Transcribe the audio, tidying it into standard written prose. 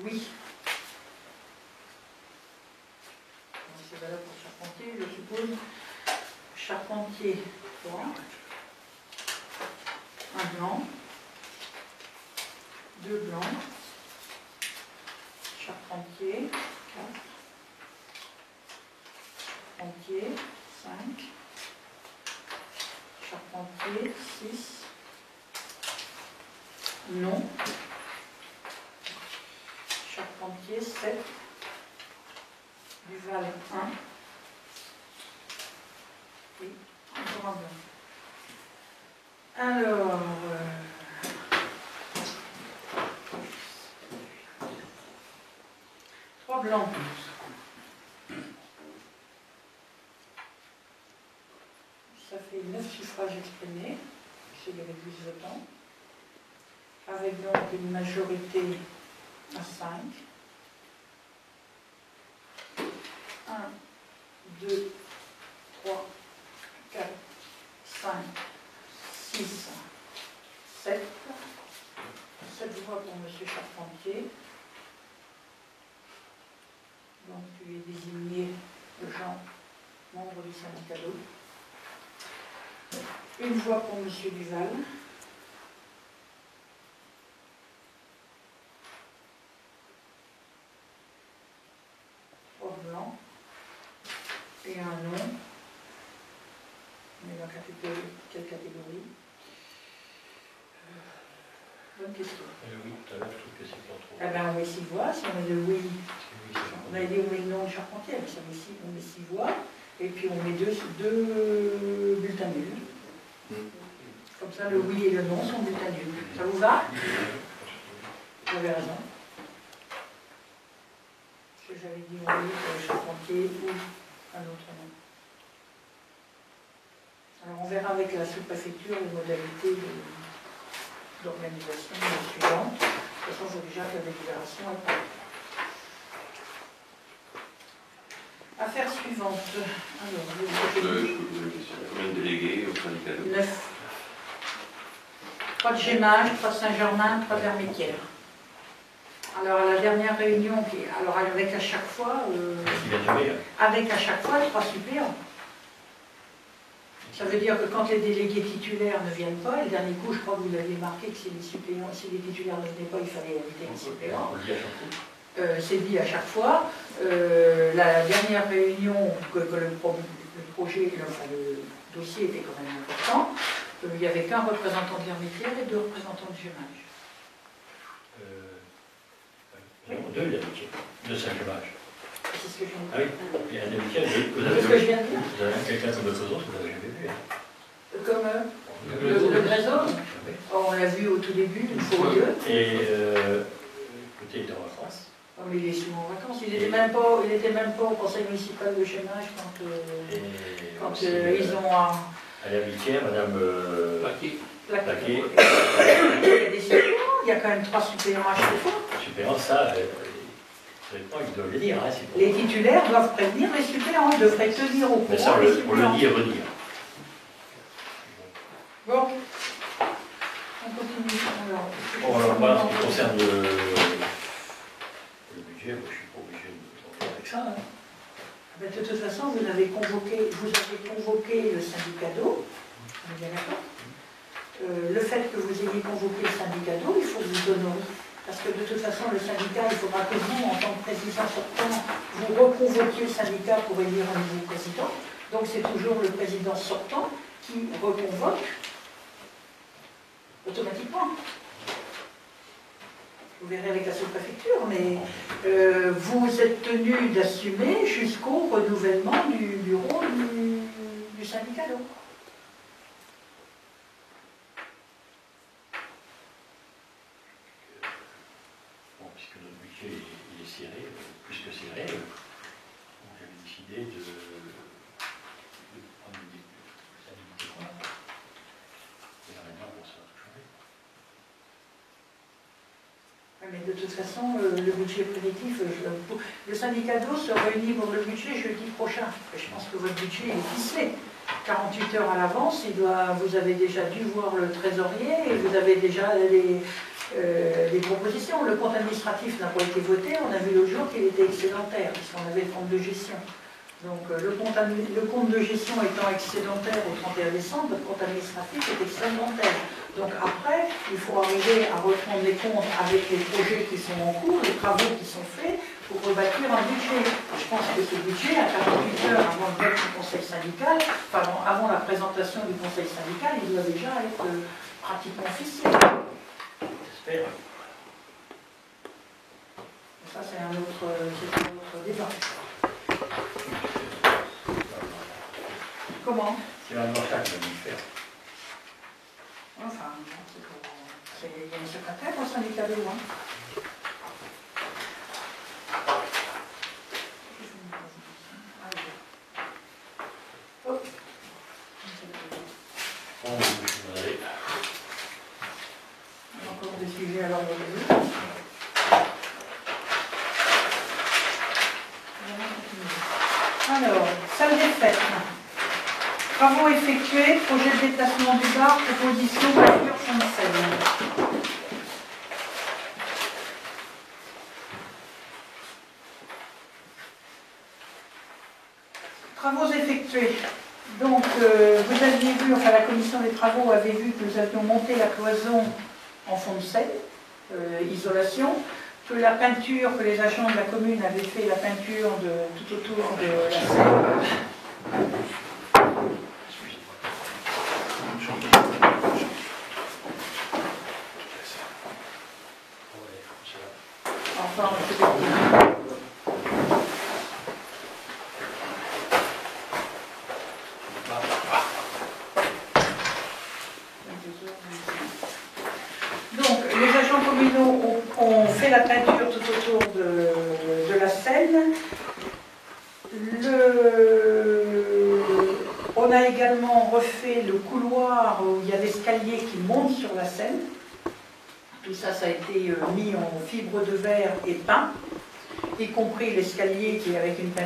oui. C'est valable pour Charpentier, je suppose. Charpentier, 3. Un blanc. 2 blancs. Charpentier, 4. Charpentier, 5. Charpentier, 6. Non. Charpentier, 7. Duval, 1. Oui, encore un blanc. Alors, trois blancs. Ça fait 9 suffrages exprimés, parce qu'il y avait plus votants, avec donc une majorité à 5. 1, 2, 3, 4, 5, 6, 7. 7 voix pour M. Charpentier. Donc tu es désigné Jean, membre du syndicat d'eau. Une voix pour M. Duval. Trois blancs. Et un non. Mais dans quelle catégorie? Bonne question. Le oui, tout à l'heure, je trouve que c'est pas trop. Ah ben on met 6 voix, si on met le oui, on a dit on met le non de Charpentier, mais si on met 6 voix, et puis on met deux bulletins nuls. Comme ça, le oui et le non sont bulletins nuls. Ça vous va? Vous avez raison. Parce que j'avais dit oui pour le Charpentier ou un autre nom. Alors on verra avec la sous-préfecture les modalités d'organisation suivantes. De toute façon, je vois déjà que la délibération est prête. Affaire suivante. Alors, Je peux poser une question. Combien de délégués au syndicat d'eau? 9. 3 de Gémage, 3 de Saint-Germain, 3 d'Hermétière. Alors, à la dernière réunion, alors avec à chaque fois, 3 suppléants. Ça veut dire que quand les délégués titulaires ne viennent pas, et le dernier coup, je crois que vous l'aviez marqué que si les titulaires ne venaient pas, il fallait inviter les suppléants. C'est dit à chaque fois. La dernière réunion, que le projet, le dossier était quand même important, il n'y avait qu'un représentant de l'Hermétière et 2 représentants de Gémage. Oui. 2 d'Hermétière, 2 Saint-Germage. C'est ce que je viens de dire. Ah oui, il y a un d'Hermétière, vous avez ce que je viens de dire. Vous avez quelqu'un comme votre autre, vous n'avez jamais vu. Comme le Grésor. On l'a vu au tout début, une fois ou deux. Et écoutez, il est en vacances. Oh, mais il est souvent en vacances. Il n'était même pas au conseil municipal de Gémage quand ils ont... À l'Hermétière, madame Plaquet. Il y a des suppléants, il y a quand même 3 suppléants à chaque fois. Suppléants, ça, ils doivent le dire. Hein, les titulaires doivent prévenir les suppléants, ils devraient tenir au courant. Mais ça, on le dit et redire. Bon, on continue. Alors, voilà, en ce qui concerne le budget, moi, je ne suis pas obligé de me avec ça. Hein. Mais de toute façon, vous avez convoqué le syndicat d'eau, on est bien d'accord. Le fait que vous ayez convoqué le syndicat d'eau, il faut vous honorer. Parce que de toute façon, le syndicat, il faudra que vous, en tant que président sortant, vous reconvoquiez le syndicat pour élire un nouveau président. Donc c'est toujours le président sortant qui reconvoque automatiquement. Vous verrez avec la sous-préfecture, mais vous êtes tenu d'assumer jusqu'au renouvellement du bureau du syndicat d'eau. Bon, puisque notre budget il est serré, plus que serré, j'avais décidé de prendre une quoi. Et maintenant, bon, ça va tout changer. Mais de toute façon, le budget primitif, le syndicat d'eau se réunit pour le budget jeudi prochain. Et je pense que votre budget est ficelé. 48 heures à l'avance, vous avez déjà dû voir le trésorier et vous avez déjà des propositions. Le compte administratif n'a pas été voté, on a vu l'autre jour qu'il était excédentaire, puisqu'on avait le compte de gestion. Donc le compte de gestion étant excédentaire au 31 décembre, le compte administratif est excédentaire. Donc après, il faut arriver à reprendre les comptes avec les projets qui sont en cours, les travaux qui sont faits, pour rebâtir un budget. Je pense que ce budget, à 48 heures avant le vote du conseil syndical, pardon, avant la présentation du conseil syndical, il doit déjà être pratiquement officiel. J'espère. Ça, c'est un autre débat. Comment? C'est un avocat qui va nous faire. Enfin, il y a une secrétaire au syndicat de loi. Oh. Bon, vous allez. Encore des sujets à l'ordre du jour. Alors, salle des fêtes. Travaux effectués, projet de déplacement du bar, proposition voiture Fontaine. Travaux effectués. Donc, vous aviez vu, enfin la commission des travaux avait vu que nous avions monté la cloison en fond de scène, isolation, que la peinture, que les agents de la commune avaient fait la peinture tout autour de la scène. Enfin, donc, les agents communaux ont fait la peinture tout autour de la scène. On a également refait le couloir où il y a l'escalier qui monte sur la scène. Tout ça, ça a été mis en fibre de verre et peint, y compris l'escalier qui est avec une peinture.